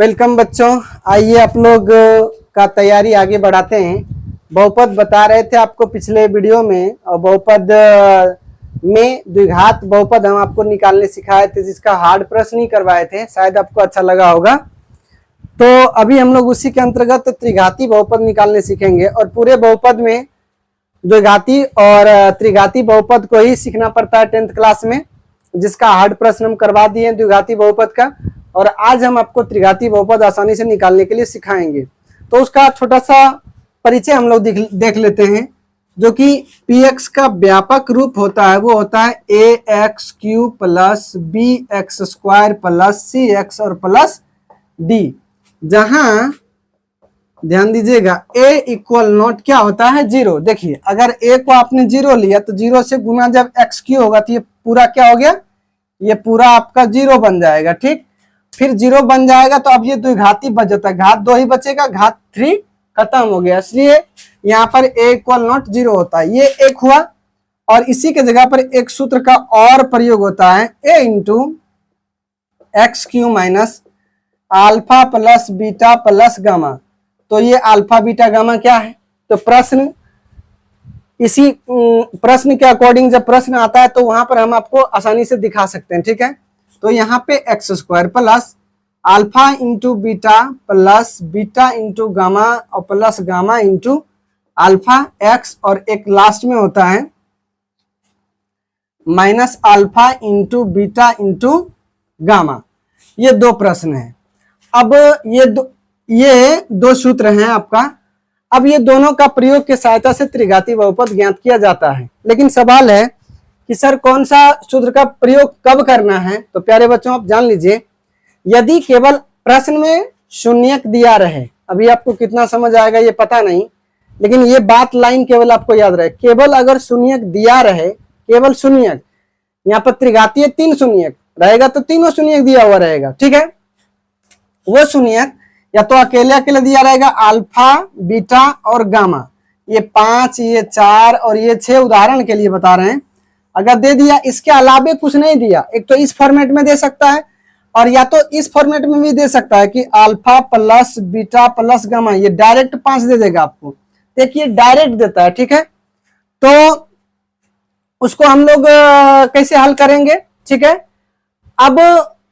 Welcome बच्चों। आइए आप लोग का तैयारी आगे बढ़ाते हैं। बहुपद बता रहे थे आपको पिछले वीडियो में, और बहुपद में द्विघात बहुपद हम आपको निकालने सिखाए थे, जिसका हार्ड प्रश्न नहीं करवाए थे। शायद आपको अच्छा लगा होगा। तो अभी हम लोग उसी के अंतर्गत त्रिघाती बहुपद निकालने सीखेंगे, और पूरे बहुपद में द्विघाती और त्रिघाती बहुपद को ही सीखना पड़ता है 10th क्लास में, जिसका हार्ड प्रश्न हम करवा दिए द्विघाती बहुपद का। और आज हम आपको त्रिघाती बहुपद आसानी से निकालने के लिए सिखाएंगे। तो उसका छोटा सा परिचय हम लोग देख लेते हैं। जो कि px का व्यापक रूप होता है वो होता है ax³ plus bx² plus cx और प्लस d। जहां ध्यान दीजिएगा a इक्वल नॉट क्या होता है 0। देखिए अगर a को आपने 0 लिया तो 0 से गुना जब x³ होगा तो ये पूरा क्या हो गया, ये पूरा आपका 0 बन जाएगा। ठीक, फिर 0 बन जाएगा तो अब ये द्विघाती बच जाता है, घात 2 ही बचेगा, घात 3 खत्म हो गया। इसलिए यहाँ पर a इक्वल नॉट 0 होता है, ये एक हुआ। और इसी के जगह पर एक सूत्र का और प्रयोग होता है a into x³ minus alpha plus beta plus gamma. तो ये अल्फा बीटा गामा क्या है, तो प्रश्न इसी प्रश्न के अकॉर्डिंग जब प्रश्न आता है तो वहां पर हम आपको आसानी से दिखा सकते हैं। ठीक है, तो यहाँ पे x² plus alpha into beta plus beta into gamma और plus gamma into alpha x, और एक लास्ट में होता है minus alpha into beta into gamma. ये दो प्रश्न है। अब ये दो सूत्र हैं आपका। अब ये दोनों का प्रयोग की सहायता से त्रिघाती बहुपद ज्ञात किया जाता है। लेकिन सवाल है कि सर कौन सा सूत्र का प्रयोग कब करना है। तो प्यारे बच्चों आप जान लीजिए, यदि केवल प्रश्न में शून्यक दिया रहे, अभी आपको कितना समझ आएगा ये पता नहीं, लेकिन ये बात लाइन केवल आपको याद रहे, केवल अगर शून्यक दिया रहे, केवल शून्यक, यहाँ पर त्रिघातीय 3 शून्यक रहेगा तो तीनों शून्यक दिया हुआ रहेगा। ठीक है, वो शून्यक या तो अकेले अकेले दिया रहेगा अल्फा बीटा और गामा, ये 5 ये 4 और ये 6 उदाहरण के लिए बता रहे हैं। अगर दे दिया, इसके अलावे कुछ नहीं दिया, एक तो इस फॉर्मेट में दे सकता है और या तो इस फॉर्मेट में भी दे सकता है कि alpha plus beta plus gamma, ये डायरेक्ट 5 दे देगा आपको। देखिए डायरेक्ट देता है। ठीक है, तो उसको हम लोग कैसे हल करेंगे। ठीक है, अब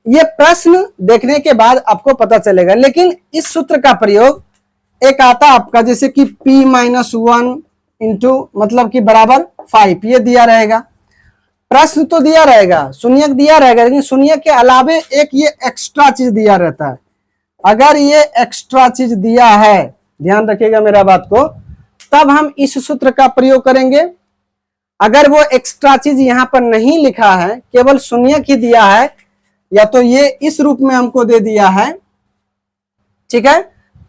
ये प्रश्न देखने के बाद आपको पता चलेगा। लेकिन इस सूत्र का प्रयोग एक आता आपका जैसे कि p-1 इंटू मतलब कि बराबर 5, ये दिया रहेगा। प्रश्न तो दिया रहेगा, शून्यक दिया रहेगा, लेकिन शून्यक के अलावे एक ये एक्स्ट्रा चीज दिया रहता है। अगर ये एक्स्ट्रा चीज दिया है, ध्यान रखिएगा मेरा बात को, तब हम इस सूत्र का प्रयोग करेंगे। अगर वो एक्स्ट्रा चीज यहाँ पर नहीं लिखा है, केवल शून्यक ही दिया है, या तो ये इस रूप में हमको दे दिया है, ठीक है,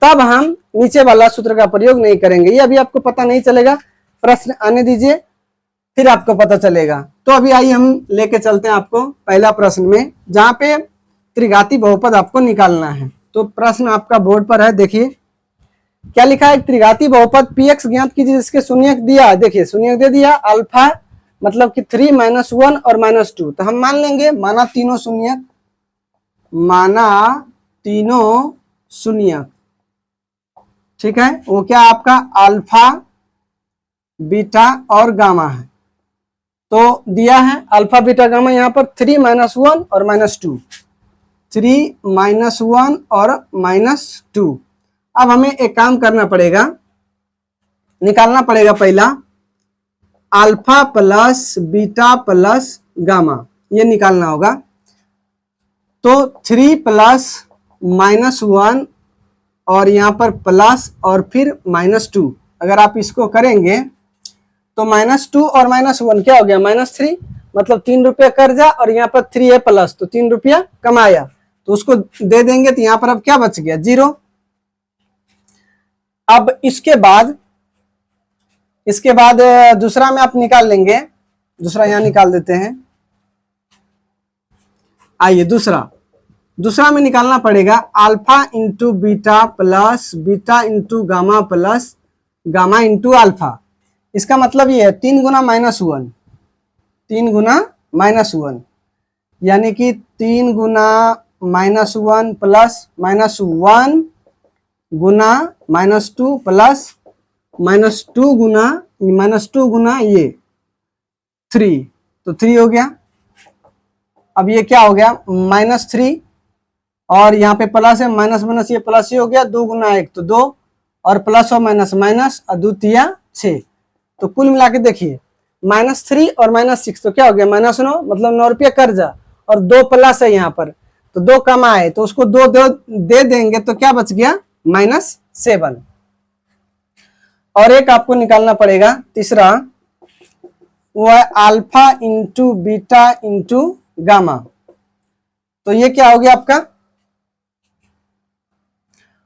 तब हम नीचे वाला सूत्र का प्रयोग नहीं करेंगे। ये अभी आपको पता नहीं चलेगा, प्रश्न आने दीजिए फिर आपको पता चलेगा। तो अभी आइए हम लेके चलते हैं आपको पहला प्रश्न में, जहां पे त्रिघाती बहुपद आपको निकालना है। तो प्रश्न आपका बोर्ड पर है, देखिए क्या लिखा है। त्रिघाती बहुपद px ज्ञात कीजिए जिसके शून्यक दिया है। देखिए शून्यक दे दिया, अल्फा मतलब कि 3 -1 और -2। तो हम मान लेंगे, माना तीनों शून्यक, माना तीनों शून्यक। ठीक है, वो क्या आपका अल्फा बीटा और गामा है। तो दिया है अल्फा बीटा गामा, यहाँ पर 3 -1 और -2, 3 -1 और -2। अब हमें एक काम करना पड़ेगा, निकालना पड़ेगा पहला alpha plus beta plus gamma, ये निकालना होगा। तो 3 प्लस -1 और यहाँ पर प्लस और फिर -2, अगर आप इसको करेंगे तो -2 और -1 क्या हो गया, -3, मतलब 3 रुपया कर्जा, और यहाँ पर 3 है प्लस, तो 3 रुपया कमाया, तो उसको दे देंगे। तो यहाँ पर अब क्या बच गया, 0। अब इसके बाद दूसरा में आप निकाल लेंगे, दूसरा यहाँ निकाल देते हैं। आइए दूसरा में निकालना पड़ेगा alpha into beta plus beta into gamma plus gamma into alpha. इसका मतलब ये है 3 गुना -1, 3 गुना -1, यानी कि 3 गुना -1 प्लस -1 गुना -2 प्लस -2 गुना -2 गुना ये 3, तो 3 हो गया। अब ये क्या हो गया -3 और यहाँ पे प्लस है, माइनस माइनस ये प्लस ही हो गया, 2 गुना 1 तो 2 और प्लस और माइनस माइनस और 2 तिया 6, तो कुल मिला के देखिए -3 और -6 तो क्या हो गया -9, मतलब 9 रुपये कर्जा और 2 प्लस है यहाँ पर, तो 2 कम आए तो उसको 2 दे देंगे तो क्या बच गया -7। और एक आपको निकालना पड़ेगा तीसरा, वो है alpha into beta into gamma. तो ये क्या हो गया आपका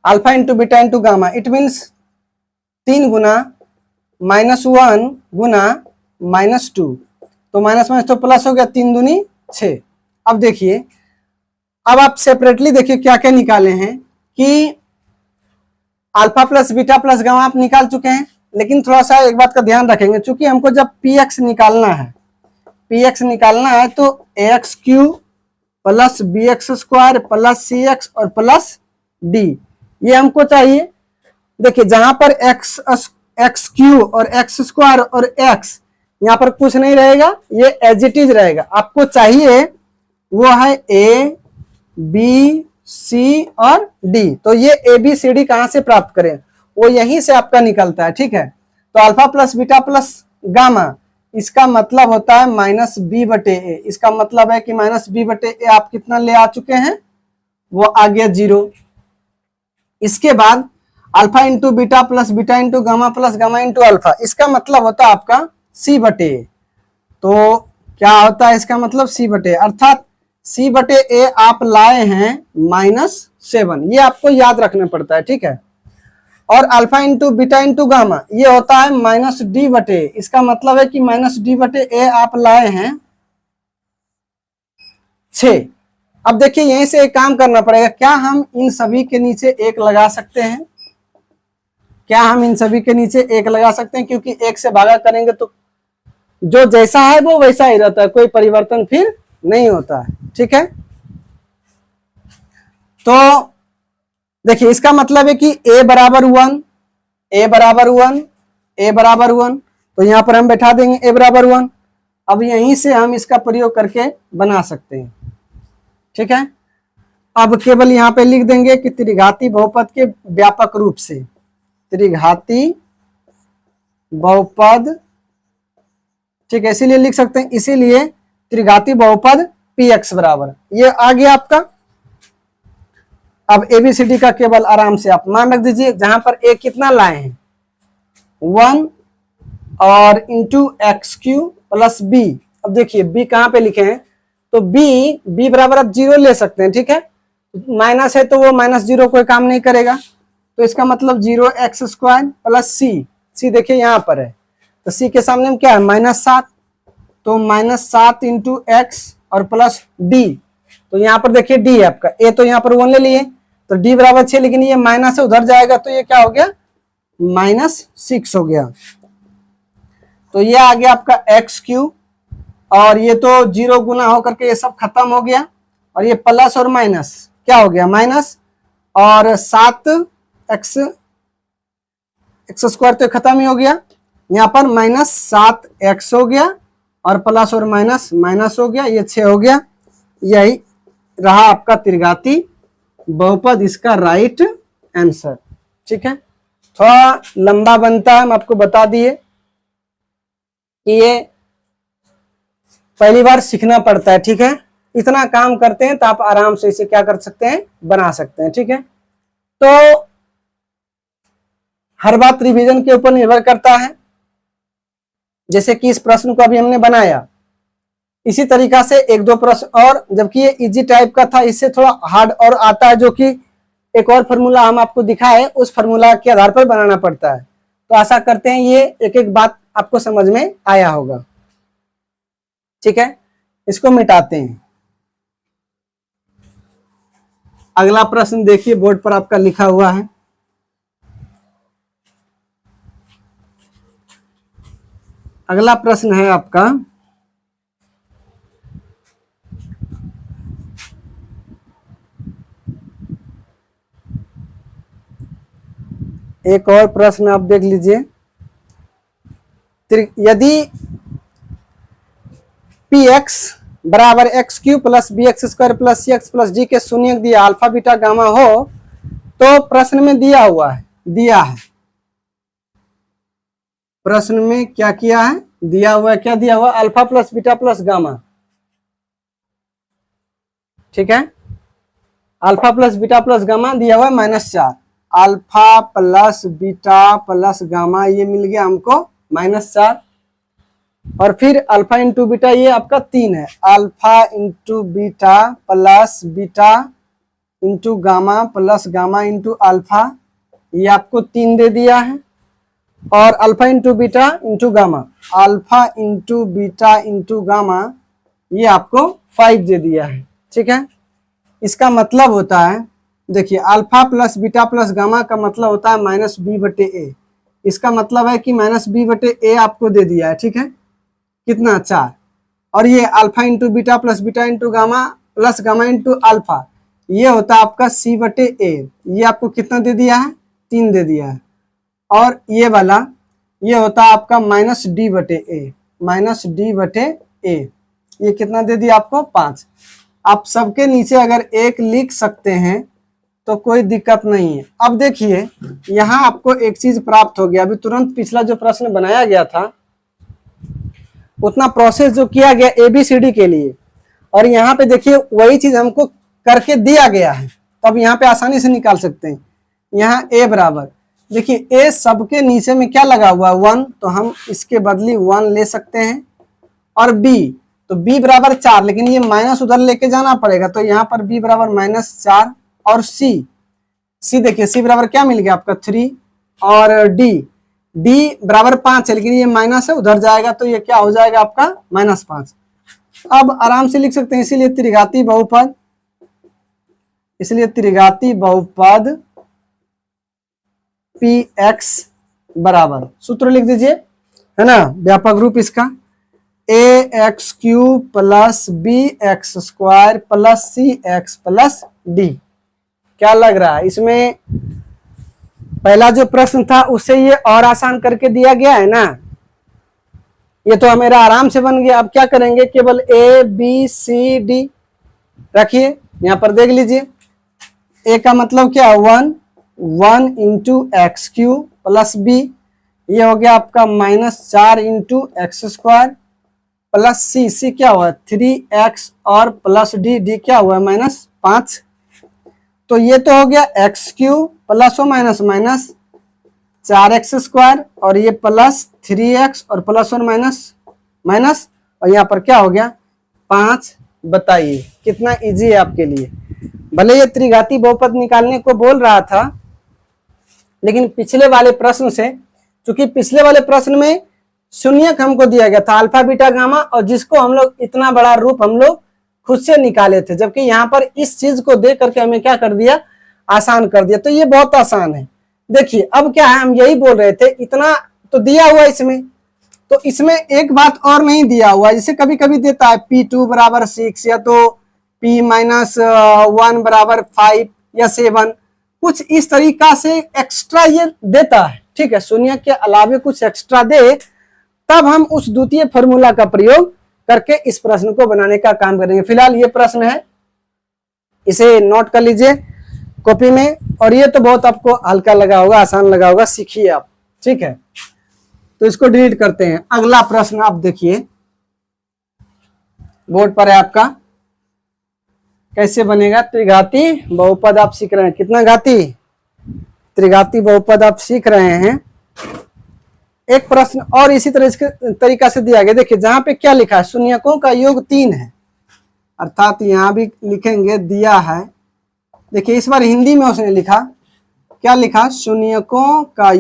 alpha into beta into gamma, it means 3 गुना -1 गुना -2, तो माइनस माइनस तो प्लस हो गया, 3 दूनी 6। अब देखिए, अब आप सेपरेटली देखिए क्या क्या निकाले हैं कि alpha plus beta plus gamma आप निकाल चुके हैं, लेकिन थोड़ा सा एक बात का ध्यान रखेंगे, चूंकि हमको जब px निकालना है तो ax Q plus bx square plus cx और प्लस d ये हमको चाहिए। देखिए जहां पर एक्स क्यू और एक्स स्क्वायर और एक्स यहाँ पर कुछ नहीं रहेगा, ये एज इट इज रहेगा। आपको चाहिए वो है ए बी सी और डी, तो ये ए बी सी डी कहां से प्राप्त करें, वो यहीं से आपका निकलता है, ठीक है। तो alpha plus beta plus gamma, इसका मतलब होता है -b/a, इसका मतलब है कि -b/a आप कितना ले आ चुके हैं, वो आ गया 0। इसके बाद alpha into beta into gamma plus gamma into alpha, इसका मतलब होता है आपका c/a। तो क्या होता है इसका मतलब c/a, अर्थात c/a आप लाए हैं -7, ये आपको याद रखना पड़ता है, ठीक है। और alpha into beta into gamma ये होता है -d/a, इसका मतलब है कि -d/a आप लाए हैं 6। अब देखिए यहीं से एक काम करना पड़ेगा, क्या हम इन सभी के नीचे 1 लगा सकते हैं, क्योंकि 1 से भागा करेंगे तो जो जैसा है वो वैसा ही रहता है, कोई परिवर्तन फिर नहीं होता है, ठीक है। तो देखिए इसका मतलब है कि a बराबर 1, तो यहां पर हम बैठा देंगे a बराबर 1। अब यहीं से हम इसका प्रयोग करके बना सकते हैं, ठीक है। अब केवल यहां पे लिख देंगे कि त्रिघाती बहुपद के व्यापक रूप से, त्रिघाती बहुपद, ठीक है, इसीलिए लिख सकते हैं, इसीलिए त्रिघाती बहुपद px बराबर, ये आ गया आपका। अब एबीसीडी का केवल आराम से आप मान रख दीजिए, जहां पर a कितना लाए हैं 1 और into x Q plus B. अब देखिए b कहां पे लिखे हैं, तो b बराबर आप 0 ले सकते हैं, ठीक है। माइनस है तो वो -0 कोई काम नहीं करेगा, तो इसका मतलब 0x² प्लस c देखिए यहां पर है, तो c के सामने में क्या है -7, तो -7 इंटू एक्स और प्लस d, तो यहाँ पर देखिए d है आपका, a तो यहाँ पर 1 ले लिए, तो d बराबर 6, लेकिन ये माइनस से उधर जाएगा तो ये क्या हो गया -6 हो गया। तो ये आ गया आपका x³ और ये तो 0 गुना होकर के ये सब खत्म हो गया, और ये प्लस और माइनस क्या हो गया माइनस, और 7x स्क्वायर तो खत्म ही हो गया, यहाँ पर -7x हो गया और प्लस और माइनस माइनस हो गया, ये 6 हो गया। यही रहा आपका त्रिघाती बहुपद, इसका राइट आंसर, ठीक है। थोड़ा लंबा बनता है, हम आपको बता दिए कि ये पहली बार सीखना पड़ता है, ठीक है। इतना काम करते हैं तो आप आराम से इसे क्या कर सकते हैं, बना सकते हैं, ठीक है। तो हर बात रिवीजन के ऊपर निर्भर करता है, जैसे कि इस प्रश्न को अभी हमने बनाया, इसी तरीका से 1-2 प्रश्न और, जबकि ये इजी टाइप का था, इससे थोड़ा हार्ड और आता है, जो कि एक और फार्मूला हम आपको दिखाए, उस फार्मूला के आधार पर बनाना पड़ता है। तो आशा करते हैं ये एक एक बात आपको समझ में आया होगा, ठीक है। इसको मिटाते हैं। अगला प्रश्न देखिए, बोर्ड पर आपका लिखा हुआ है, अगला प्रश्न है आपका एक और प्रश्न आप देख लीजिए। यदि पी एक्स बराबर x Q plus b x square plus c x plus d के शून्य दिया अल्फा बीटा गामा हो तो प्रश्न में दिया है प्रश्न में क्या किया है, दिया हुआ है, क्या दिया हुआ, alpha plus beta plus gamma. ठीक है, alpha plus beta plus gamma दिया हुआ है -4, alpha plus beta plus gamma ये मिल गया हमको -4, और फिर अल्फा इंटू बीटा ये आपका 3 है, alpha into beta plus beta into gamma plus gamma into alpha ये आपको 3 दे दिया है, और alpha into beta into gamma, alpha into beta into gamma ये आपको 5 दे दिया है। ठीक है, इसका मतलब होता है, देखिए alpha plus beta plus gamma का मतलब होता है -b/a। इसका मतलब है कि -b/a आपको दे दिया है। ठीक है, कितना 4, और ये alpha into beta plus beta into gamma plus gamma into alpha ये होता है आपका c/a। ये आपको कितना दे दिया है, 3 दे दिया है, और ये वाला ये होता है आपका -d/a, -d/a ये कितना दे दिया आपको 5। आप सबके नीचे अगर 1 लिख सकते हैं तो कोई दिक्कत नहीं है। अब देखिए यहाँ आपको एक चीज प्राप्त हो गया, अभी तुरंत पिछला जो प्रश्न बनाया गया था उतना प्रोसेस जो किया गया ABCD के लिए, और यहाँ पे देखिए वही चीज हमको करके दिया गया है, तो अब यहाँ पे आसानी से निकाल सकते हैं। यहाँ A बराबर, देखिए A सबके नीचे में क्या लगा हुआ है 1, तो हम इसके बदली 1 ले सकते हैं, और B तो B बराबर 4, लेकिन ये माइनस उधर लेके जाना पड़ेगा, तो यहाँ पर B बराबर -4, और C देखिए C बराबर क्या मिल गया आपका 3, और D बराबर 5 है, लेकिन ये माइनस है उधर जाएगा तो ये क्या हो जाएगा आपका -5। अब आराम से लिख सकते हैं, इसीलिए त्रिघाती बहुपद Px बराबर, सूत्र लिख दीजिए, है ना, व्यापक रूप इसका ax³ plus bx² plus cx plus d। क्या लग रहा है, इसमें पहला जो प्रश्न था उससे ये और आसान करके दिया गया है ना, ये तो मेरा आराम से बन गया। अब क्या करेंगे, केवल a b c d रखिए, यहाँ पर देख लीजिए, a का मतलब क्या है 1 इंटू x³ प्लस b ये हो गया आपका -4 इंटू x² प्लस c क्या हुआ 3x, और प्लस d क्या हुआ -5। तो ये तो हो गया x³ प्लस और माइनस 4x², और ये प्लस 3x और प्लस और माइनस, और यहाँ पर क्या हो गया 5। बताइए कितना इजी है आपके लिए। भले ये त्रिघाती बहुपद निकालने को बोल रहा था, लेकिन पिछले वाले प्रश्न से, क्योंकि पिछले वाले प्रश्न में शून्यक हमको दिया गया था अल्फा बीटा गामा, और जिसको हम लोग इतना बड़ा रूप हम लोग खुद से निकाले थे, जबकि यहाँ पर इस चीज को देख करके हमें क्या कर दिया, आसान कर दिया। तो ये बहुत आसान है। देखिए अब क्या है, हम यही बोल रहे थे, इतना तो दिया हुआ इसमें, तो इसमें एक बात और नहीं दिया हुआ, जैसे कभी कभी देता है P2 बराबर 6, या तो P-1 बराबर 5 या 7, कुछ इस तरीका से एक्स्ट्रा ये देता है। ठीक है, शून्य के अलावे कुछ एक्स्ट्रा दे, तब हम उस द्वितीय फॉर्मूला का प्रयोग करके इस प्रश्न को बनाने का काम करेंगे। फिलहाल ये प्रश्न है, इसे नोट कर लीजिए कॉपी में, और ये तो बहुत आपको हल्का लगा होगा, आसान लगा होगा, सीखिए आप। ठीक है, तो इसको डिलीट करते हैं। अगला प्रश्न आप देखिए, बोर्ड पर है आपका, कैसे बनेगा त्रिघाती बहुपद आप सीख रहे हैं। कितना घाती, त्रिघाती बहुपद आप सीख रहे हैं। एक प्रश्न और इसी तरीका से दिया गया, देखिए जहां पे क्या लिखा है, शून्यकों का योग 3 है, अर्थात यहां भी लिखेंगे दिया है। देखिए इस बार हिंदी में उसने लिखा, क्या लिखा, शून्यकों का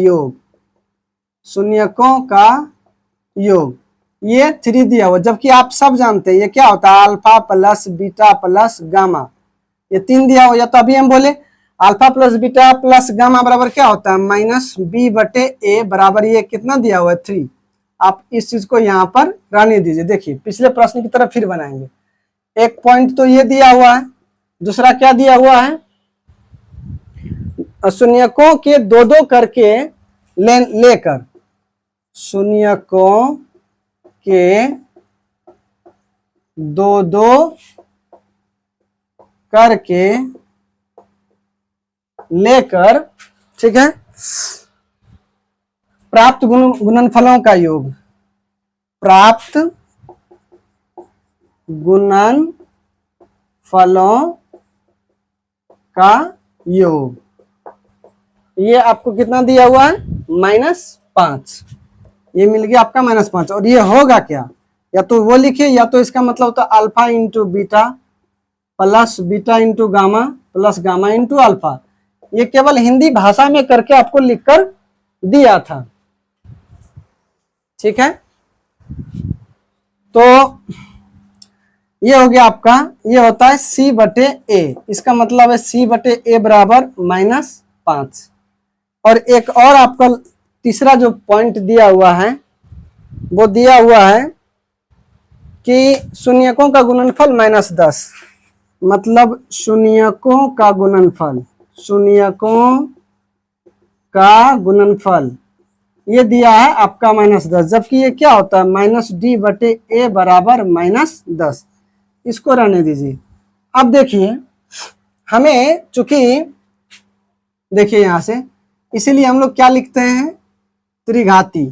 योग ये 3 दिया हुआ, जबकि आप सब जानते हैं ये क्या होता है, alpha plus beta plus gamma, ये 3 दिया हुआ। या तो अभी हम बोले alpha plus beta plus gamma बराबर क्या होता है -b/a बराबर ये कितना दिया हुआ है 3। आप इस चीज को यहाँ पर रहने दीजिए। देखिए पिछले प्रश्न की तरफ फिर बनाएंगे। एक पॉइंट तो ये दिया हुआ है, दूसरा क्या दिया हुआ है, शून्यकों के दो दो करके लेकर शून्यकों के दो दो करके लेकर, ठीक है, प्राप्त गुणनफलों का योग, प्राप्त गुणनफलों का योग, ये आपको कितना दिया हुआ है, -5। ये मिल गया आपका -5। और ये होगा क्या, या तो वो लिखिए या तो इसका मतलब होता है alpha into beta plus beta into gamma plus gamma into alpha. ये केवल हिंदी भाषा में करके आपको लिखकर दिया था, ठीक है। तो ये हो गया आपका, ये होता है C/A। इसका मतलब है C/A बराबर -5। और एक और आपका तीसरा जो पॉइंट दिया हुआ है वो दिया हुआ है कि शून्यकों का गुणनफल -10, मतलब शून्यकों का गुणनफल, शून्यकों का गुणनफल ये दिया है आपका -10, जबकि ये क्या होता है -D/A बराबर -10। इसको रहने दीजिए। अब देखिए हमें चूंकि देखिए यहां से, इसीलिए हम लोग क्या लिखते हैं, त्रिघाती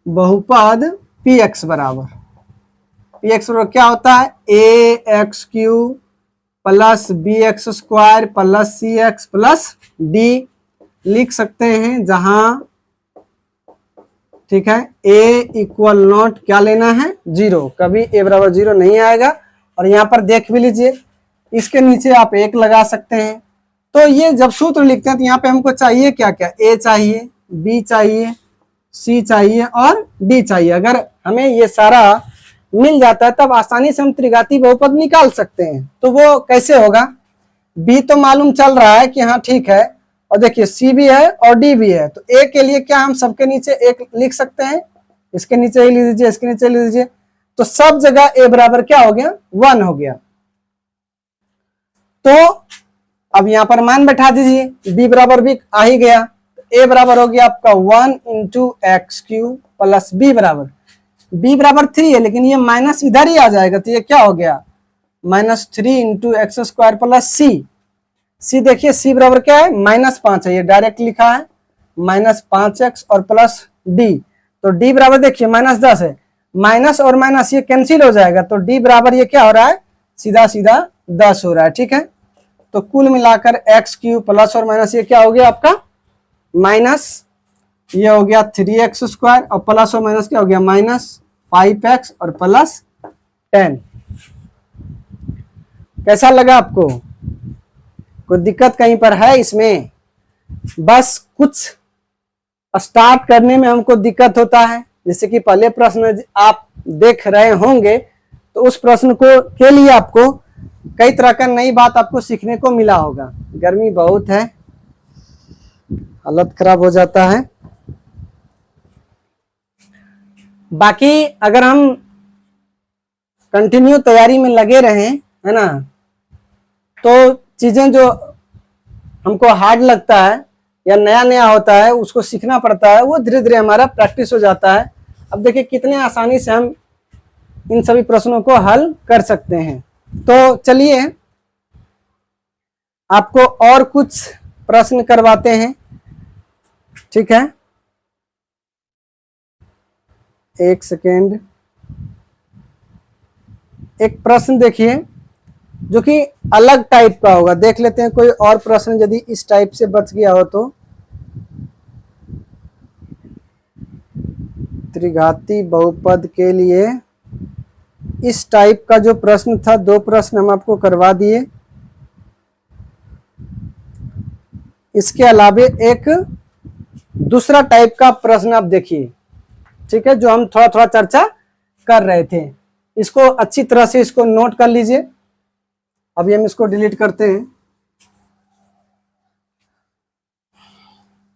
बहुपद px बराबर क्या होता है, ax³ plus bx² plus cx plus d लिख सकते हैं, जहां, ठीक है, a=0 क्या लेना है, 0। कभी a बराबर 0 नहीं आएगा। और यहाँ पर देख भी लीजिए, इसके नीचे आप 1 लगा सकते हैं। तो ये जब सूत्र लिखते हैं तो यहाँ पे हमको चाहिए क्या क्या, a चाहिए, b चाहिए, c चाहिए और d चाहिए। अगर हमें ये सारा मिल जाता है तब आसानी से हम त्रिघाती बहुपद निकाल सकते हैं। तो वो कैसे होगा, b तो मालूम चल रहा है कि हाँ ठीक है, और देखिए c भी है और d भी है। तो a के लिए क्या हम सबके नीचे 1 लिख सकते हैं, इसके नीचे ही लिख दीजिए, इसके नीचे लिख दीजिए। तो सब जगह a बराबर क्या हो गया, 1 हो गया। तो अब यहां पर मान बैठा दीजिए, b बराबर भी आ ही गया। a बराबर हो गया आपका 1 × x³ प्लस b बराबर 3 है, लेकिन ये माइनस इधर ही आ जाएगा। तो ये क्या हो गया, -3 × x² प्लस c देखिए c बराबर क्या है, -5 है, ये डायरेक्ट लिखा है, -5x और प्लस d। तो d बराबर देखिए -10 है, माइनस और माइनस ये कैंसिल हो जाएगा। तो d बराबर ये क्या हो रहा है, सीधा सीधा 10 हो रहा है, ठीक है। तो कुल मिलाकर x³ प्लस और माइनस ये क्या हो गया आपका, माइनस ये हो गया 3x² और प्लस और माइनस क्या हो गया, -5x और प्लस 10। कैसा लगा आपको, कोई दिक्कत कहीं पर है इसमें? बस कुछ स्टार्ट करने में हमको दिक्कत होता है, जैसे कि पहले प्रश्न आप देख रहे होंगे, तो उस प्रश्न को के लिए आपको कई तरह का नई बात आपको सीखने को मिला होगा। गर्मी बहुत है, हालत खराब हो जाता है। बाकी अगर हम कंटिन्यू तैयारी में लगे रहें, है ना, तो चीजें जो हमको हार्ड लगता है या नया नया होता है उसको सीखना पड़ता है, वो धीरे धीरे हमारा प्रैक्टिस हो जाता है। अब देखिए कितने आसानी से हम इन सभी प्रश्नों को हल कर सकते हैं। तो चलिए आपको और कुछ प्रश्न करवाते हैं, ठीक है, एक सेकेंड। एक प्रश्न देखिए जो कि अलग टाइप का होगा, देख लेते हैं कोई और प्रश्न यदि इस टाइप से बच गया हो तो। त्रिघाती बहुपद के लिए इस टाइप का जो प्रश्न था, 2 प्रश्न हम आपको करवा दिए। इसके अलावे एक दूसरा टाइप का प्रश्न आप देखिए, ठीक है, जो हम थोड़ा थोड़ा चर्चा कर रहे थे। इसको अच्छी तरह से इसको नोट कर लीजिए। अभी हम इसको डिलीट करते हैं।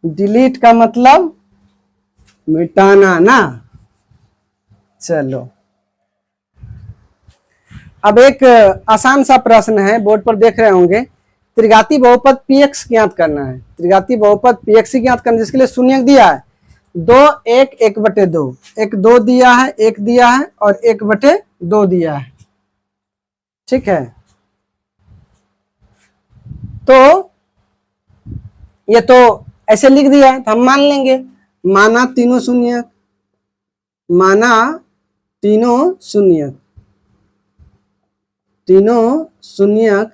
डिलीट का मतलब मिटाना ना। चलो अब एक आसान सा प्रश्न है, बोर्ड पर देख रहे होंगे। त्रिघाती बहुपद px ज्ञात करना है। त्रिघाती बहुपद px ज्ञात करना, जिसके लिए शून्य दिया है 2 1 1/2, एक 2 दिया है, 1 दिया है और 1/2 दिया है। ठीक है, तो ये तो ऐसे लिख दिया है, तो हम मान लेंगे। माना तीनों शून्य, माना तीनों शून्य, तीनों शून्य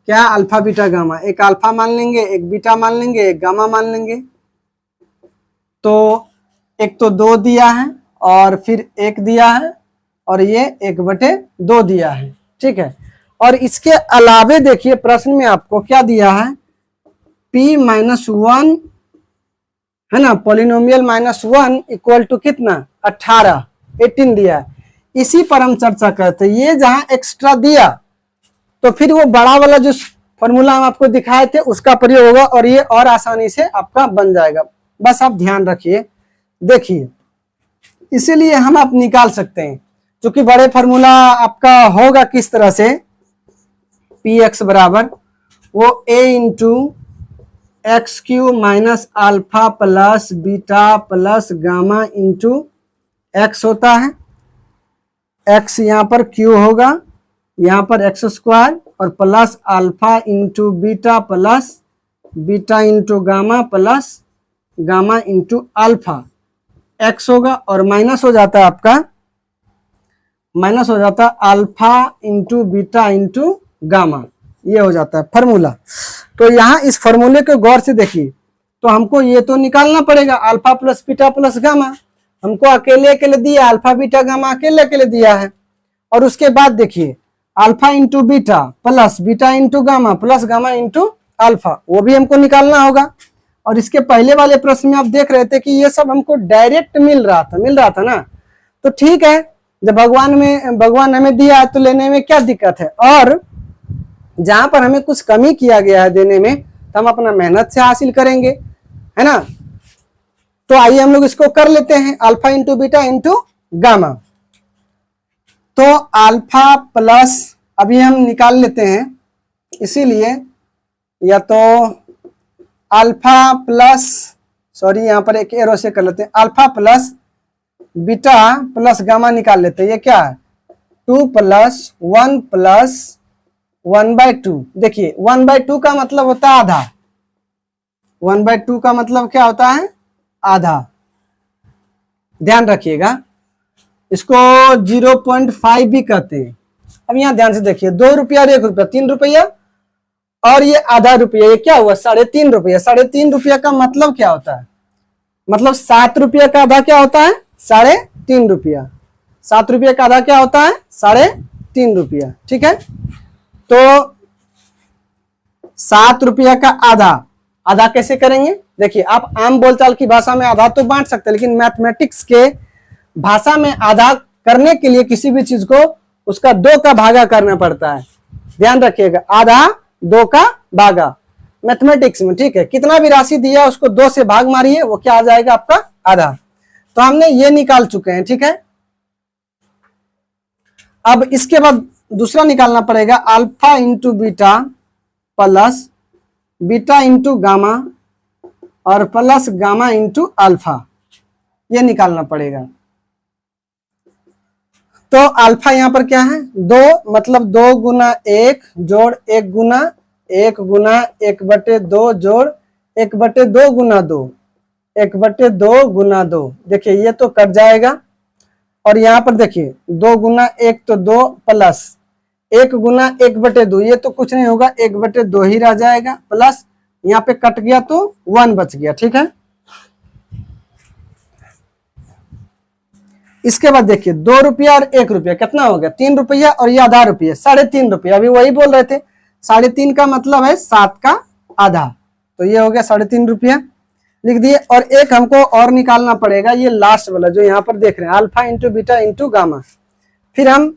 क्या, अल्फा बीटा गामा। एक अल्फा मान लेंगे, एक बीटा मान लेंगे, एक गामा मान लेंगे। तो एक तो 2 दिया है और फिर 1 दिया है और ये 1/2 दिया है। ठीक है, और इसके अलावे देखिए प्रश्न में आपको क्या दिया है, p-1 है ना, पॉलिनोमियल -1 इक्वल टू कितना 18 दिया है। इसी पर हम चर्चा करते हैं। ये जहां एक्स्ट्रा दिया तो फिर वो बड़ा वाला जो फॉर्मूला हम आपको दिखाए थे उसका प्रयोग होगा और ये और आसानी से आपका बन जाएगा। बस आप ध्यान रखिए, देखिए, इसीलिए हम आप निकाल सकते हैं, क्योंकि बड़े फार्मूला आपका होगा किस तरह से, px बराबर वो a into x³ minus alpha plus beta plus gamma into x होता है। x यहाँ पर q होगा, यहाँ पर x² और plus alpha into beta plus beta into gamma plus gamma into alpha x होगा और माइनस हो जाता है आपका, माइनस हो जाता है alpha into beta into gamma. ये हो जाता है फॉर्मूला। तो यहाँ इस फॉर्मूले को गौर से देखिए, तो हमको ये तो निकालना पड़ेगा alpha plus beta plus gamma. हमको अकेले अकेले दिया, अल्फा बीटा गामा अकेले अकेले दिया है। और उसके बाद देखिए alpha into beta plus beta into gamma plus gamma into alpha, वो भी हमको निकालना होगा। और इसके पहले वाले प्रश्न में आप देख रहे थे कि ये सब हमको डायरेक्ट मिल रहा था ना। तो ठीक है, जब भगवान हमें दिया है तो लेने में क्या दिक्कत है। और जहां पर हमें कुछ कमी किया गया है देने में, तो हम अपना मेहनत से हासिल करेंगे, है ना। तो आइए हम लोग इसको कर लेते हैं, alpha into beta into gamma. तो अल्फा प्लस अभी हम निकाल लेते हैं, इसीलिए या तो अल्फा प्लस, सॉरी यहाँ पर एक एरो से कर लेते हैं, alpha plus beta plus gamma निकाल लेते हैं। ये क्या है 2 + 1 + 1/2। देखिए 1/2 का मतलब होता है आधा, 1/2 का मतलब क्या होता है, आधा। ध्यान रखिएगा, इसको 0.5 भी कहते हैं। अब यहाँ ध्यान से देखिए, 2 रुपया और 1 रुपया, 3 रुपया और ये आधा रुपया, ये क्या हुआ 3.5 रुपया। 3.5 रुपया का मतलब क्या होता है, मतलब 7 रुपया का आधा क्या होता है 3.5 रुपया। 7 रुपया का आधा क्या होता है 3.5 रुपया। ठीक है, तो 7 रुपया का आधा कैसे करेंगे। देखिए आप आम बोलचाल की भाषा में आधा तो बांट सकते हैं, लेकिन मैथमेटिक्स के भाषा में आधा करने के लिए किसी भी चीज को उसका 2 का भागा करना पड़ता है। ध्यान रखिएगा, आधा 2 का भागा मैथमेटिक्स में। ठीक है, कितना भी राशि दिया उसको 2 से भाग मारिए, वो क्या आ जाएगा आपका आधा। तो हमने ये निकाल चुके हैं। ठीक है, अब इसके बाद दूसरा निकालना पड़ेगा, alpha into beta plus beta into gamma और प्लस गामा इंटू अल्फा, ये निकालना पड़ेगा। तो अल्फा यहाँ पर क्या है 2, मतलब 2 × 1 जोड़ 1 × 1 गुना 1/2 जोड़ 1/2 गुना 2, 1/2 गुना 2। देखिए ये तो कट जाएगा और यहाँ पर देखिए 2 × 1 तो 2 प्लस 1 × 1/2, ये तो कुछ नहीं होगा 1/2 ही रह जाएगा, प्लस यहाँ पे कट गया तो 1 बच गया। ठीक है, इसके बाद देखिए 2 रुपया और 1 रुपया कितना हो गया 3 रुपया और ये आधा रुपया 3.5 रुपया। अभी वही बोल रहे थे, 3.5 का मतलब है 7 का आधा, तो ये हो गया 3.5 रुपया लिख दिए। और एक हमको और निकालना पड़ेगा, ये लास्ट वाला जो यहाँ पर देख रहे हैं, alpha into beta into gamma. फिर हम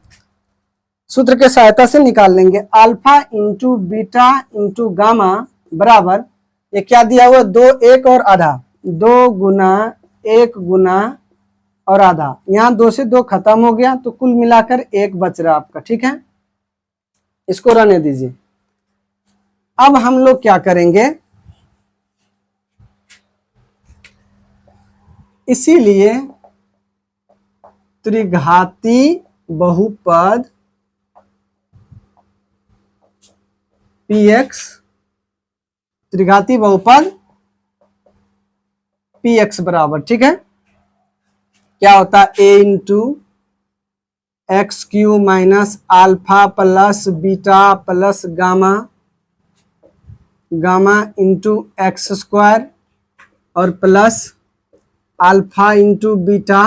सूत्र के सहायता से निकाल लेंगे, alpha into beta into gamma बराबर, ये क्या दिया हुआ 2 1 और आधा, 2 × 1 × और आधा, यहाँ 2 से 2 खत्म हो गया तो कुल मिलाकर 1 बच रहा आपका। ठीक है, इसको रहने दीजिए। अब हम लोग क्या करेंगे, इसीलिए त्रिघाती बहुपद px, त्रिघाती बहुपद px बराबर, ठीक है, क्या होता है, a into x cube minus alpha plus beta plus gamma, gamma into x square और plus alpha into beta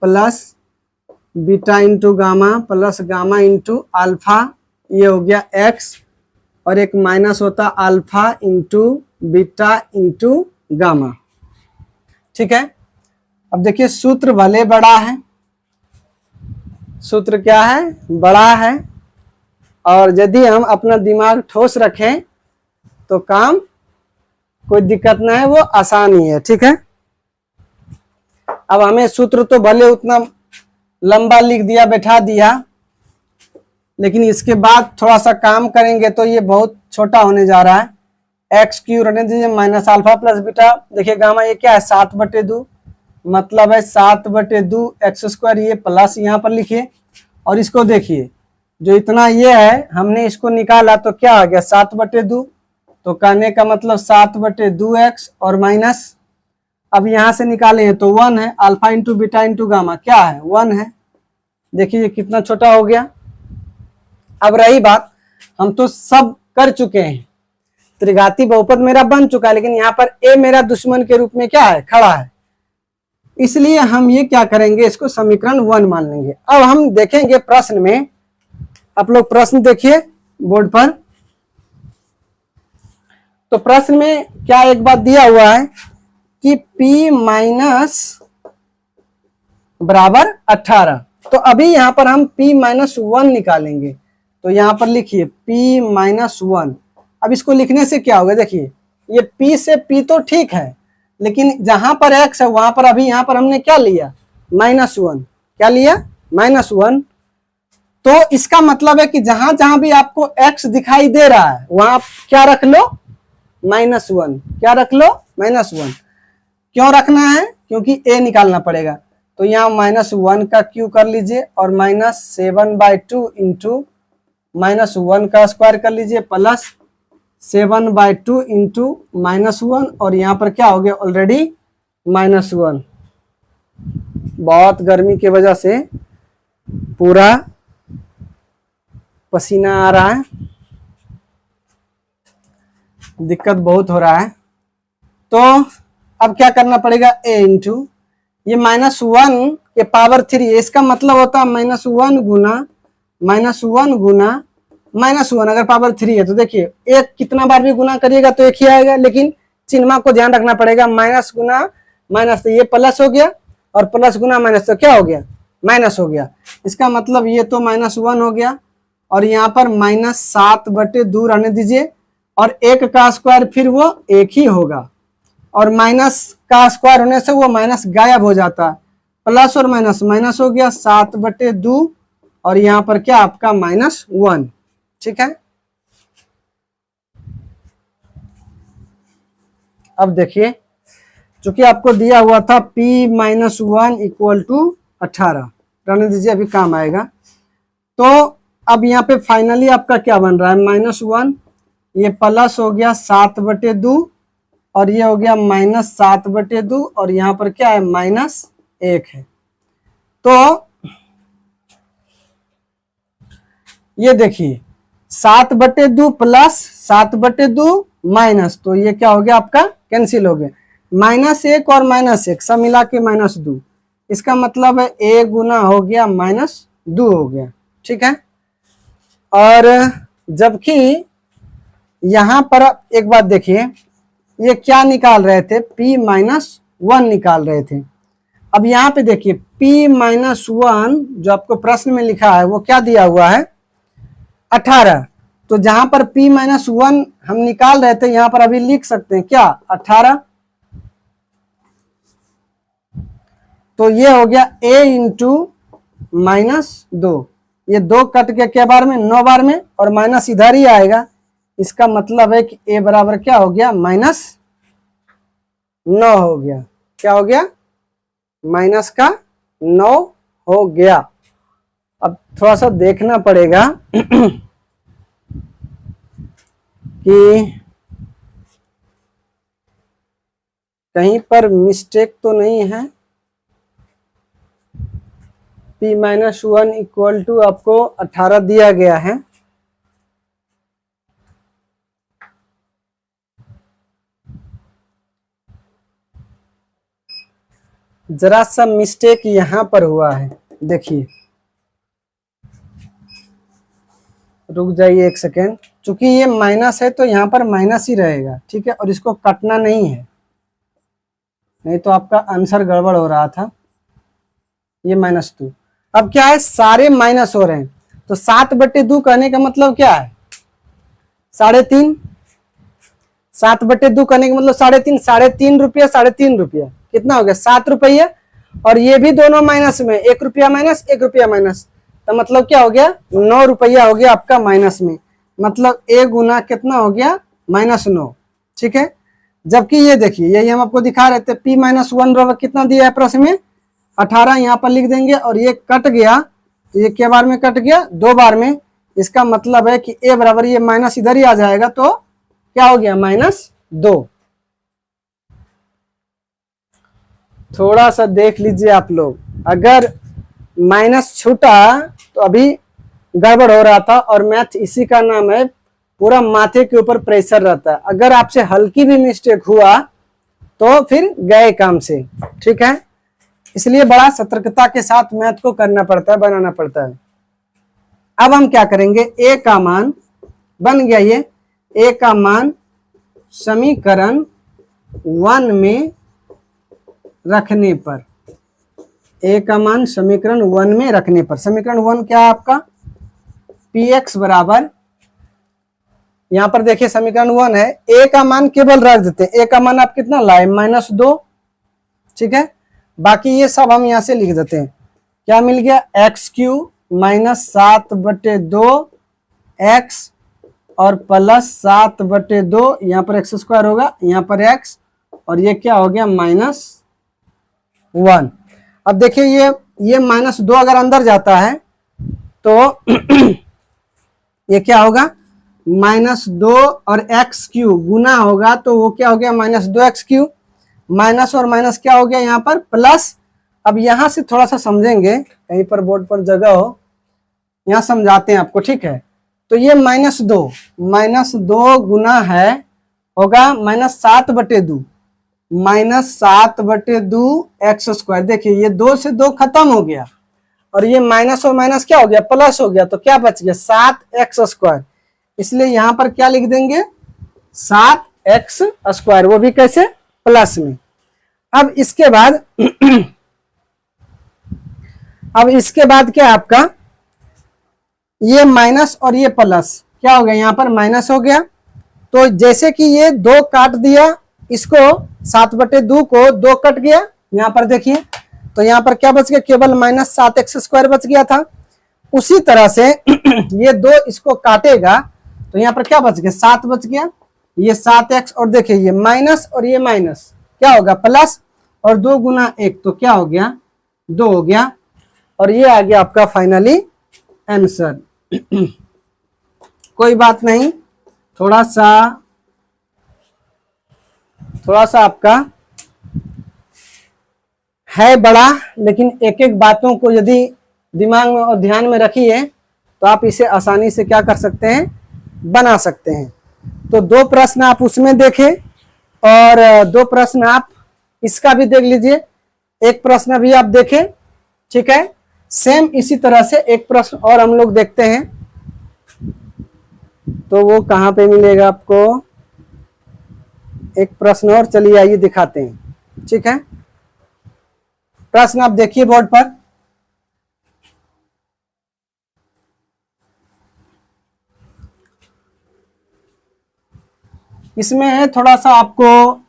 plus beta into gamma plus gamma into alpha, ये हो गया एक्स, और एक माइनस होता alpha into beta into gamma. ठीक है, अब देखिए सूत्र भले बड़ा है, सूत्र क्या है, बड़ा है, और यदि हम अपना दिमाग ठोस रखें तो काम कोई दिक्कत ना है, वो आसान ही है। ठीक है, अब हमें सूत्र तो भले उतना लंबा लिख दिया, बैठा दिया, लेकिन इसके बाद थोड़ा सा काम करेंगे तो ये बहुत छोटा होने जा रहा है। एक्स क्यू रहने दीजिए माइनस अल्फा प्लस बीटा, देखिए गामा ये क्या है 7/2, मतलब है 7/2 एक्स स्क्वायर, ये प्लस यहाँ पर लिखिए, और इसको देखिए जो इतना ये है हमने इसको निकाला तो क्या आ गया 7/2, तो कहने का मतलब 7/2 एक्स और माइनस, अब यहाँ से निकाले हैं तो 1 है, alpha into beta into gamma क्या है 1 है, देखिए ये कितना छोटा हो गया। अब रही बात, हम तो सब कर चुके हैं, त्रिघाती बहुपद मेरा बन चुका है, लेकिन यहाँ पर ए मेरा दुश्मन के रूप में क्या है, खड़ा है, इसलिए हम ये क्या करेंगे, इसको समीकरण 1 मान लेंगे। अब हम देखेंगे प्रश्न में, आप लोग प्रश्न देखिए बोर्ड पर, तो प्रश्न में क्या एक बात दिया हुआ है कि P माइनस बराबर 18, तो अभी यहाँ पर हम P माइनस 1 निकालेंगे, तो यहाँ पर लिखिए P माइनस 1। अब इसको लिखने से क्या होगा, देखिए ये P से P तो ठीक है, लेकिन जहां पर x है वहां पर अभी यहाँ पर हमने क्या लिया -1, क्या लिया -1, तो इसका मतलब है कि जहां जहां भी आपको x दिखाई दे रहा है वहां आप क्या रख लो -1, क्या रख लो -1। क्यों रखना है, क्योंकि a निकालना पड़ेगा, तो यहाँ -1 का क्यू कर लीजिए और -7/2 इंटू -1 का स्क्वायर कर लीजिए प्लस 7/2 इंटू -1, और यहाँ पर क्या हो गया ऑलरेडी -1। बहुत गर्मी की वजह से पूरा पसीना आ रहा है, दिक्कत बहुत हो रहा है, तो अब क्या करना पड़ेगा, a इंटू ये -1 के पावर 3, इसका मतलब होता है -1 गुना -1 अगर पावर 3 है तो देखिए एक कितना बार भी गुना करिएगा तो एक ही आएगा, लेकिन चिन्ह को ध्यान रखना पड़ेगा, माइनस गुना माइनस, तो ये प्लस हो गया और प्लस गुना माइनस तो क्या हो गया माइनस हो गया, इसका मतलब ये तो -1 हो गया, और यहाँ पर -7/2 रहने दीजिए, और 1 का स्क्वायर फिर वो 1 ही होगा, और माइनस का स्क्वायर होने से वो माइनस गायब हो जाता है, प्लस और माइनस माइनस हो गया 7/2, और यहाँ पर क्या आपका -1। ठीक है, अब देखिए चूंकि आपको दिया हुआ था P माइनस 1 इक्वल टू 18, रहने दीजिए अभी काम आएगा, तो अब यहाँ पे फाइनली आपका क्या बन रहा है -1, ये प्लस हो गया 7/2 और ये हो गया -7/2, और यहाँ पर क्या है -1 है, तो ये देखिए 7/2 प्लस 7/2 माइनस, तो ये क्या हो गया आपका कैंसिल हो गया, -1 और -1 सब मिला के -2, इसका मतलब है a गुना हो गया -2 हो गया। ठीक है, और जबकि यहाँ पर एक बात देखिए, ये क्या निकाल रहे थे, P माइनस 1 निकाल रहे थे, अब यहाँ पे देखिए P माइनस 1 जो आपको प्रश्न में लिखा है वो क्या दिया हुआ है 18, तो जहां पर P माइनस 1 हम निकाल रहे थे यहां पर अभी लिख सकते हैं क्या 18, तो ये हो गया a इंटू -2, ये 2 कट के क्या बार में 9 बार में, और माइनस इधर ही आएगा। इसका मतलब है कि a बराबर क्या हो गया -9 हो गया। क्या हो गया? माइनस का 9 हो गया। अब थोड़ा सा देखना पड़ेगा कि कहीं पर मिस्टेक तो नहीं है। p-1 इक्वल टू आपको 18 दिया गया है। जरा सा मिस्टेक यहां पर हुआ है, देखिए, रुक जाइए एक सेकेंड। चूंकि ये माइनस है तो यहाँ पर माइनस ही रहेगा, ठीक है, और इसको कटना नहीं है, नहीं तो आपका आंसर गड़बड़ हो रहा था। ये -2, अब क्या है, सारे माइनस हो रहे हैं, तो 7/2 कहने का मतलब क्या है? 3.5। 7/2 कहने का मतलब 3.5, 3.5 रुपया, 3.5 रुपया कितना हो गया? 7 रुपये। और ये भी दोनों माइनस में, 1 रुपया माइनस, 1 रुपया माइनस, तो मतलब क्या हो गया? 9 रुपया हो गया आपका माइनस में। मतलब a गुना कितना हो गया? -9, ठीक है। जबकि ये देखिए, यही हम आपको दिखा रहे थे, p-1 बराबर कितना दिया है प्रश्न में? 18 यहाँ पर लिख देंगे, और ये कट गया, तो ये क्या बार में कट गया? 2 बार में। इसका मतलब है कि a बराबर, ये माइनस इधर ही आ जाएगा, तो क्या हो गया? -2। थोड़ा सा देख लीजिए आप लोग, अगर माइनस छूटा तो अभी गड़बड़ हो रहा था, और मैथ इसी का नाम है, पूरा माथे के ऊपर प्रेशर रहता है। अगर आपसे हल्की भी मिस्टेक हुआ तो फिर गए काम से, ठीक है। इसलिए बड़ा सतर्कता के साथ मैथ को करना पड़ता है, बनाना पड़ता है। अब हम क्या करेंगे, a का मान बन गया, ये a का मान समीकरण 1 में रखने पर, a का मान समीकरण 1 में रखने पर, समीकरण 1 क्या है आपका? px बराबर, यहां पर देखिए समीकरण 1 है, a का मान केवल रख देते हैं। a का मान आप कितना लाए? -2, ठीक है। बाकी ये सब हम यहां से लिख देते हैं। क्या मिल गया? x³ -7/2 x और +7/2, यहाँ पर x² होगा, यहाँ पर x, और ये क्या हो गया? -1। अब देखिए, ये -2 अगर अंदर जाता है तो ये क्या होगा? -2 और x³ गुना होगा, तो वो क्या हो गया? -2x³। माइनस और माइनस क्या हो गया यहाँ पर? प्लस। अब यहां से थोड़ा सा समझेंगे, कहीं पर बोर्ड पर जगह हो, यहां समझाते हैं आपको, ठीक है। तो ये -2 गुना है, होगा -7/2, -7/2 x²। देखिए, ये 2 से 2 खत्म हो गया, और ये माइनस और माइनस क्या हो गया? प्लस हो गया, तो क्या बच गया? 7x²। इसलिए यहां पर क्या लिख देंगे? 7x², वो भी कैसे? प्लस में। अब इसके बाद अब इसके बाद क्या आपका? ये माइनस और ये प्लस क्या हो गया? यहाँ पर माइनस हो गया, तो जैसे कि ये 2 काट दिया, इसको 7/2 को 2 कट गया, यहाँ पर देखिए, तो यहाँ पर क्या बच गया? केवल -7x² बच गया था। उसी तरह से ये 2 इसको काटेगा, तो यहाँ पर क्या बच गया? 7 बच गया, ये 7x, और देखिए ये माइनस और ये माइनस क्या होगा? प्लस, और 2 गुना 1, तो क्या हो गया? 2 हो गया, और ये आ गया आपका फाइनली आंसर। कोई बात नहीं, थोड़ा सा आपका है बड़ा, लेकिन एक एक बातों को यदि दिमाग में और ध्यान में रखिए तो आप इसे आसानी से क्या कर सकते हैं? बना सकते हैं। तो 2 प्रश्न आप उसमें देखें, और 2 प्रश्न आप इसका भी देख लीजिए, एक प्रश्न भी आप देखें, ठीक है। सेम इसी तरह से एक प्रश्न और हम लोग देखते हैं, तो वो कहाँ पे मिलेगा आपको? एक प्रश्न और, चलिए आइए दिखाते हैं, ठीक है। प्रश्न आप देखिए बोर्ड पर, इसमें थोड़ा सा आपको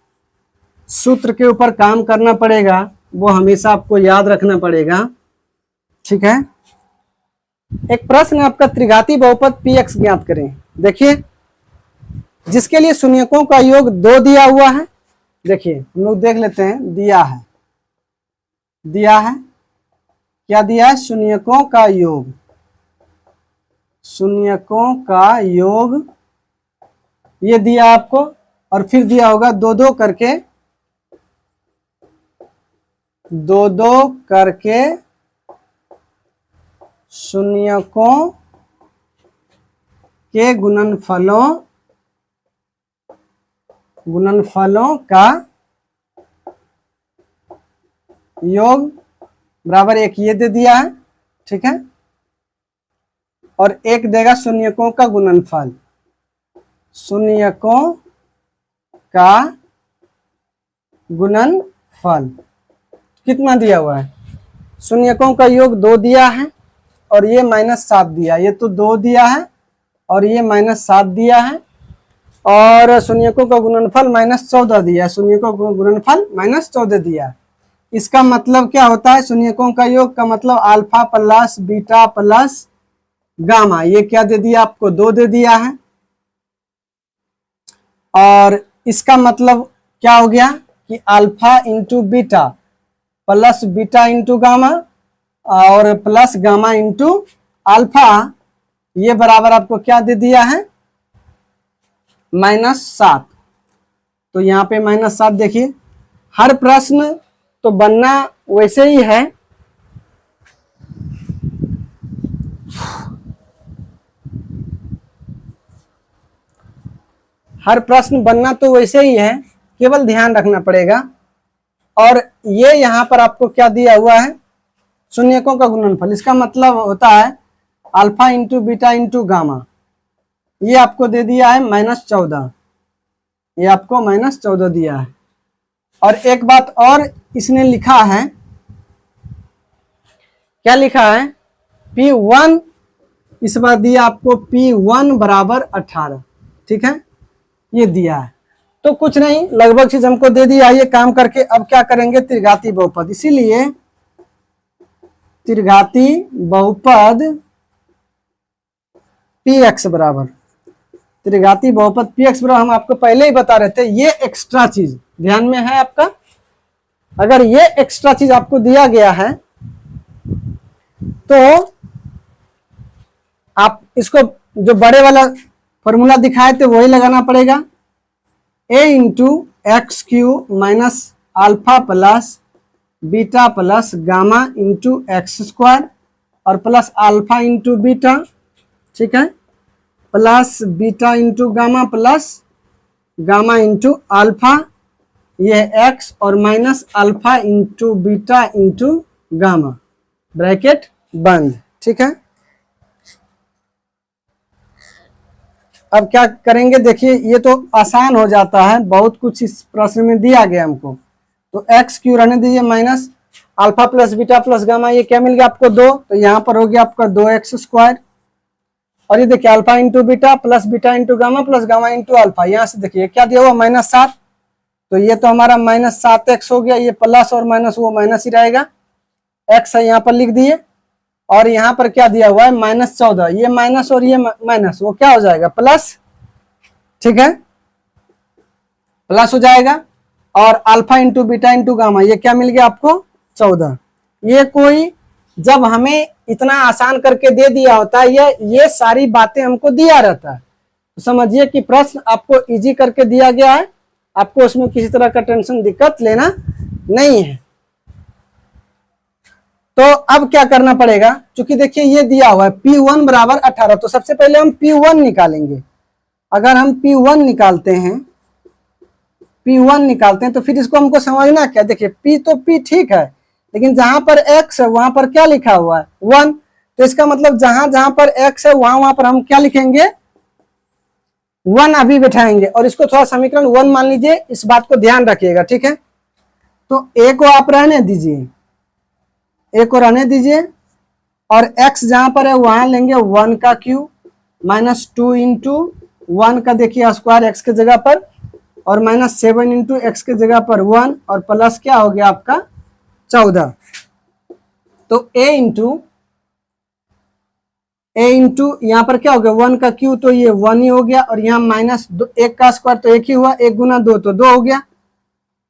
सूत्र के ऊपर काम करना पड़ेगा। वो हमेशा आपको याद रखना पड़ेगा, ठीक है। एक प्रश्न है आपका, त्रिघाती बहुपद px ज्ञात करें। देखिए जिसके लिए शून्यकों का योग 2 दिया हुआ है, देखिए हम लोग देख लेते हैं, दिया है क्या दिया है, शून्यकों का योग, शून्यकों का योग ये दिया आपको, और फिर दिया होगा 2-2 करके, 2-2 करके शून्यकों के गुणनफलों का योग बराबर 1 ये दे दिया है, ठीक है। और 1 देगा शून्यकों का गुणनफल, शून्यकों का गुणनफल कितना दिया हुआ है, शून्यकों का योग 2 दिया है और ये -7 दिया, ये तो 2 दिया है और ये -7 दिया है, और शून्यकों का गुणनफल -14 दिया है, शून्यकों का गुणनफल -14 दिया है। इसका मतलब क्या होता है, शून्यकों का योग का मतलब alpha plus beta plus gamma, ये क्या दे दिया आपको, 2 दे दिया है। और इसका मतलब क्या हो गया कि alpha into beta plus beta into gamma और प्लस गामा इंटू अल्फा, ये बराबर आपको क्या दे दिया है, -7। तो यहाँ पे -7 देखिए, हर प्रश्न तो बनना वैसे ही है, हर प्रश्न बनना तो वैसे ही है, केवल ध्यान रखना पड़ेगा। और ये यहाँ पर आपको क्या दिया हुआ है, शून्यकों का गुणनफल, इसका मतलब होता है alpha into beta into gamma, ये आपको दे दिया है -14, ये आपको -14 दिया है। और एक बात और इसने लिखा है, क्या लिखा है, P1 इस बार दिया आपको P1 बराबर 18, ठीक है, ये दिया है। तो कुछ नहीं, लगभग चीज हमको दे दिया, ये काम करके अब क्या करेंगे, त्रिघाती बहुपद, इसीलिए त्रिघाती बहुपद px बराबर, त्रिघाती बहुपद px बराबर हम आपको पहले ही बता रहे थे, ये एक्स्ट्रा चीज ध्यान में है आपका। अगर ये एक्स्ट्रा चीज आपको दिया गया है तो आप इसको जो बड़े वाला फॉर्मूला दिखाए थे वही लगाना पड़ेगा, a into x cube minus alpha plus beta plus gamma into x square और प्लस अल्फा इंटू बीटा, ठीक है, plus beta into gamma plus gamma into alpha, ये एक्स और minus alpha into beta into gamma, bracket बंद, ठीक है। अब क्या करेंगे, देखिए ये तो आसान हो जाता है, बहुत कुछ इस प्रश्न में दिया गया हमको, तो एक्स क्यू रहने दीजिए minus alpha plus beta plus gamma, ये क्या मिल गया आपको 2, तो यहाँ पर हो गया आपका 2x स्क्वायर, और ये देखिए alpha into beta plus beta into gamma plus gamma into alpha, यहाँ से देखिए क्या दिया हुआ -7, तो ये तो हमारा -7x हो गया, ये प्लस और माइनस वो माइनस ही रहेगा, x है यहाँ पर लिख दिए, और यहाँ पर क्या दिया हुआ है -14, ये माइनस और ये माइनस वो क्या हो जाएगा प्लस, ठीक है, प्लस हो जाएगा, और alpha into beta into gamma ये क्या मिल गया आपको 14। ये कोई जब हमें इतना आसान करके दे दिया होता है, ये सारी बातें हमको दिया रहता है, तो समझिए कि प्रश्न आपको इजी करके दिया गया है, आपको उसमें किसी तरह का टेंशन दिक्कत लेना नहीं है। तो अब क्या करना पड़ेगा, क्योंकि देखिए ये दिया हुआ है P1 बराबर 18, तो सबसे पहले हम P1 निकालेंगे। अगर हम P1 निकालते हैं तो फिर इसको हमको समझना क्या, देखिए P तो P ठीक है, लेकिन जहां पर x है वहां पर क्या लिखा हुआ है 1, तो इसका मतलब जहां जहां पर x है वहां पर हम क्या लिखेंगे 1 अभी बैठाएंगे, और इसको थोड़ा समीकरण 1 मान लीजिए, इस बात को ध्यान रखिएगा, ठीक है। तो a को आप रहने दीजिए, a को रहने दीजिए, और x जहां पर है वहां लेंगे 1 का क्यूब माइनस 2 इंटू 1 का देखिए स्क्वायर x के जगह पर, और -7 इंटू एक्स के जगह पर 1, और प्लस क्या हो गया आपका 14। तो a इंटू यहाँ पर क्या हो गया 1 का क्यू, तो ये 1 ही हो गया, और यहाँ माइनस 1 का स्क्वायर तो 1 ही हुआ, 1 गुना 2 तो 2 हो गया,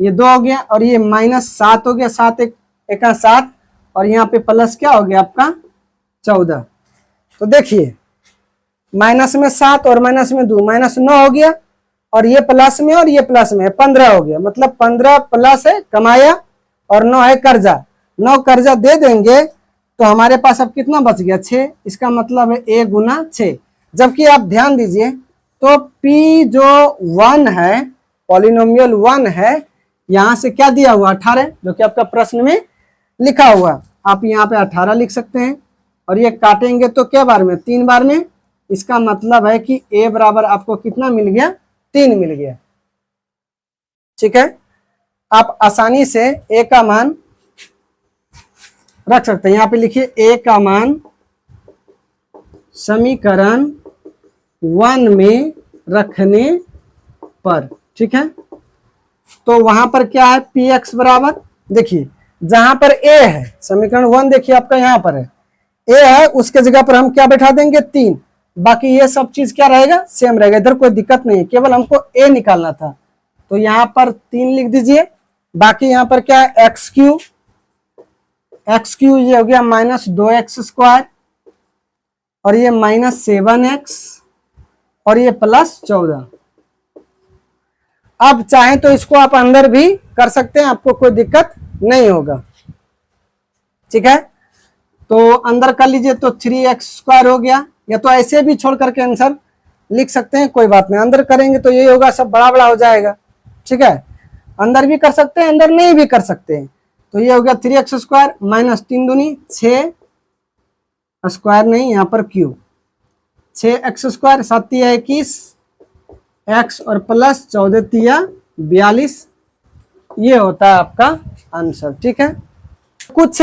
ये 2 हो गया, और ये माइनस 7 हो गया, 7 1 का 7, और यहाँ पे प्लस क्या हो गया आपका 14। तो देखिए माइनस में 7 और माइनस में 2 माइनस 9 हो गया, और ये प्लस में और ये प्लस में 15 हो गया, मतलब 15 प्लस है कमाया और 9 है कर्जा। 9 कर्जा दे देंगे तो हमारे पास अब कितना बच गया 6, इसका मतलब है a गुना 6। जबकि आप ध्यान दीजिए तो p जो 1 है, पॉलिनोमियल 1 है, यहां से क्या दिया हुआ 18, जो कि आपका प्रश्न में लिखा हुआ, आप यहाँ पे 18 लिख सकते हैं, और ये काटेंगे तो क्या बार में 3 बार में, इसका मतलब है कि a बराबर आपको कितना मिल गया 3 मिल गया। ठीक है, आप आसानी से a का मान रख सकते हैं। यहाँ पे लिखिए a का मान समीकरण 1 में रखने पर, ठीक है, तो वहां पर क्या है px बराबर, देखिए जहां पर a है समीकरण 1, देखिए आपका यहाँ पर है a है, उसके जगह पर हम क्या बैठा देंगे 3, बाकी ये सब चीज क्या रहेगा सेम रहेगा, इधर कोई दिक्कत नहीं है, केवल हमको a निकालना था, तो यहाँ पर 3 लिख दीजिए। बाकी यहाँ पर क्या है एक्स क्यू ये हो गया माइनस 2x स्क्वायर, और ये माइनस 7x, और ये प्लस 14। अब चाहे तो इसको आप अंदर भी कर सकते हैं, आपको कोई दिक्कत नहीं होगा। ठीक है, तो अंदर कर लीजिए तो 3x स्क्वायर हो गया, या तो ऐसे भी छोड़ करके आंसर लिख सकते हैं, कोई बात नहीं, अंदर करेंगे तो यही होगा, सब बड़ा बड़ा हो जाएगा। ठीक है, अंदर भी कर सकते हैं, अंदर नहीं भी कर सकते हैं, तो ये हो गया 3x स्क्वायर माइनस 3 दूनी 6 स्क्वायर नहीं, यहाँ पर क्यू 6x स्क्वायर 7 21 x और प्लस 14 42, ये होता है आपका आंसर। ठीक है, कुछ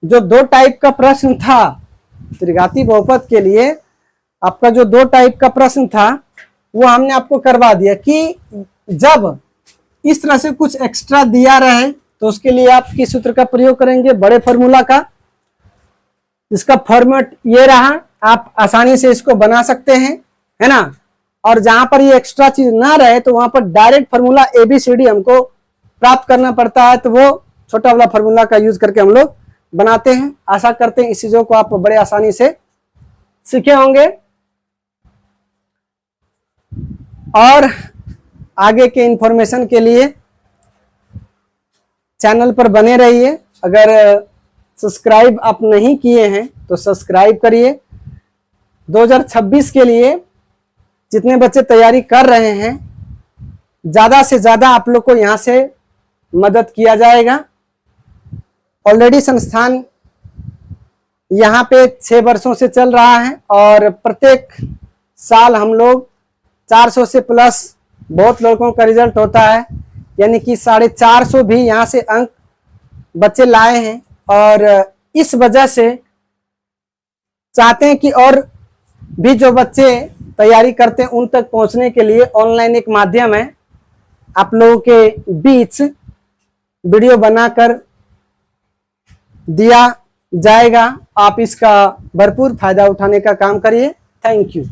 जो 2 टाइप का प्रश्न था त्रिघाती बहुपद के लिए, आपका जो 2 टाइप का प्रश्न था वो हमने आपको करवा दिया कि जब इस तरह से कुछ एक्स्ट्रा दिया रहे तो उसके लिए आप किस सूत्र का प्रयोग करेंगे, बड़े फॉर्मूला का। इसका फॉर्मेट ये रहा, आप आसानी से इसको बना सकते हैं, है ना। और जहां पर ये एक्स्ट्रा चीज ना रहे तो वहां पर डायरेक्ट फॉर्मूला ABCD हमको प्राप्त करना पड़ता है, तो वो छोटा वाला फॉर्मूला का यूज करके हम लोग बनाते हैं। आशा करते हैं इस चीजों को आप बड़े आसानी से सीखे होंगे, और आगे के इंफॉर्मेशन के लिए चैनल पर बने रहिए। अगर सब्सक्राइब आप नहीं किए हैं तो सब्सक्राइब करिए। 2026 के लिए जितने बच्चे तैयारी कर रहे हैं, ज्यादा से ज्यादा आप लोग को यहाँ से मदद किया जाएगा। ऑलरेडी संस्थान यहाँ पे 6 वर्षों से चल रहा है, और प्रत्येक साल हम लोग 400 से प्लस बहुत लड़कों का रिजल्ट होता है, यानी कि 450 भी यहाँ से अंक बच्चे लाए हैं। और इस वजह से चाहते हैं कि और भी जो बच्चे तैयारी करते हैं उन तक पहुंचने के लिए ऑनलाइन एक माध्यम है, आप लोगों के बीच वीडियो बनाकर दिया जाएगा। आप इसका भरपूर फायदा उठाने का काम करिए। Thank you.